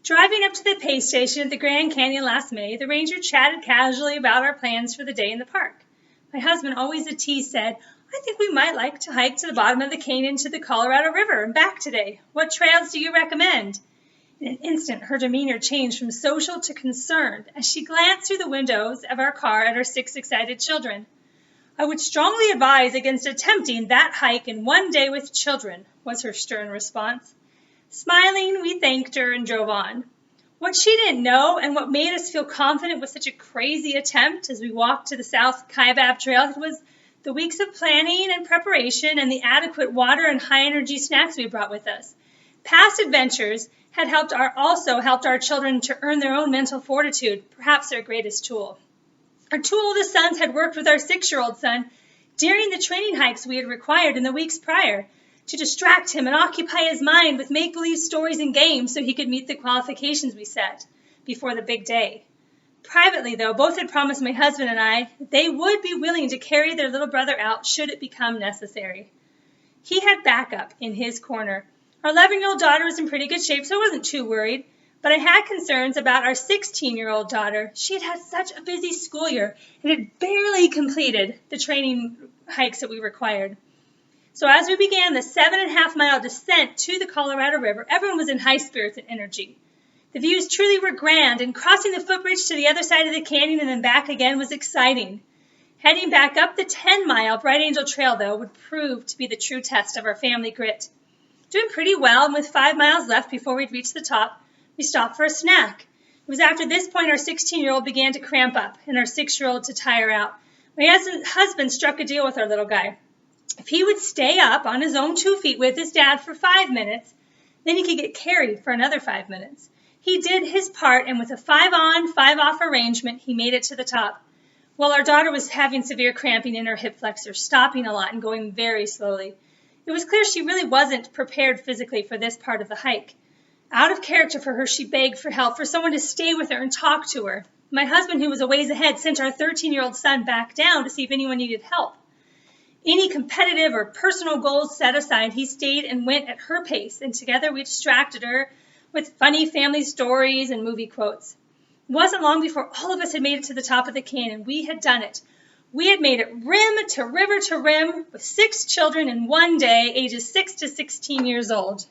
Driving up to the pay station at the Grand Canyon last May, the ranger chatted casually about our plans for the day in the park. My husband, always a tease, said, "I think we might like to hike to the bottom of the canyon to the Colorado River and back today. What trails do you recommend?" In an instant, her demeanor changed from social to concerned as she glanced through the windows of our car at our 6 excited children. "I would strongly advise against attempting that hike in one day with children," was her stern response. Smiling, we thanked her and drove on. What she didn't know and what made us feel confident with such a crazy attempt as we walked to the South Kaibab Trail was the weeks of planning and preparation and the adequate water and high-energy snacks we brought with us. Past adventures had also helped our children to earn their own mental fortitude, perhaps their greatest tool. Our 2 oldest sons had worked with our 6-year-old son during the training hikes we had required in the weeks prior to distract him and occupy his mind with make-believe stories and games so he could meet the qualifications we set before the big day. Privately, though, both had promised my husband and I that they would be willing to carry their little brother out should it become necessary. He had backup in his corner. Our 11-year-old daughter was in pretty good shape, so I wasn't too worried. But I had concerns about our 16-year-old daughter. She had had such a busy school year and had barely completed the training hikes that we required. So as we began the 7.5-mile descent to the Colorado River, everyone was in high spirits and energy. The views truly were grand, and crossing the footbridge to the other side of the canyon and then back again was exciting. Heading back up the 10-mile Bright Angel Trail, though, would prove to be the true test of our family grit. Doing pretty well, and with 5 miles left before we'd reach the top, we stopped for a snack. It was after this point our 16-year-old began to cramp up and our 6-year-old to tire out. My husband struck a deal with our little guy. If he would stay up on his own 2 feet with his dad for 5 minutes, then he could get carried for another 5 minutes. He did his part, and with a 5-on, 5-off arrangement, he made it to the top. While our daughter was having severe cramping in her hip flexor, stopping a lot and going very slowly. It was clear she really wasn't prepared physically for this part of the hike. Out of character for her, she begged for help, for someone to stay with her and talk to her. My husband, who was a ways ahead, sent our 13-year-old son back down to see if anyone needed help. Any competitive or personal goals set aside, he stayed and went at her pace, and together we distracted her with funny family stories and movie quotes. It wasn't long before all of us had made it to the top of the canyon. We had done it. We had made it rim to rim with 6 children in one day, ages 6 to 16 years old.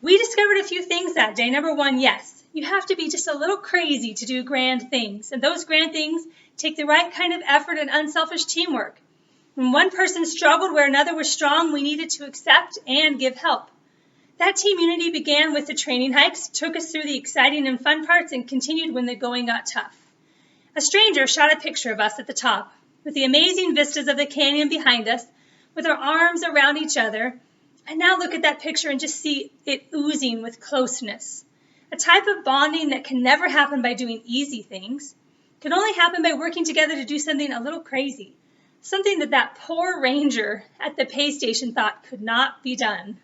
We discovered a few things that day. Number 1, yes, you have to be just a little crazy to do grand things, and those grand things take the right kind of effort and unselfish teamwork. When one person struggled where another was strong, we needed to accept and give help. That team unity began with the training hikes, took us through the exciting and fun parts, and continued when the going got tough. A stranger shot a picture of us at the top, with the amazing vistas of the canyon behind us, with our arms around each other. And now look at that picture and just see it oozing with closeness. A type of bonding that can never happen by doing easy things. It can only happen by working together to do something a little crazy. Something that poor ranger at the pay station thought could not be done.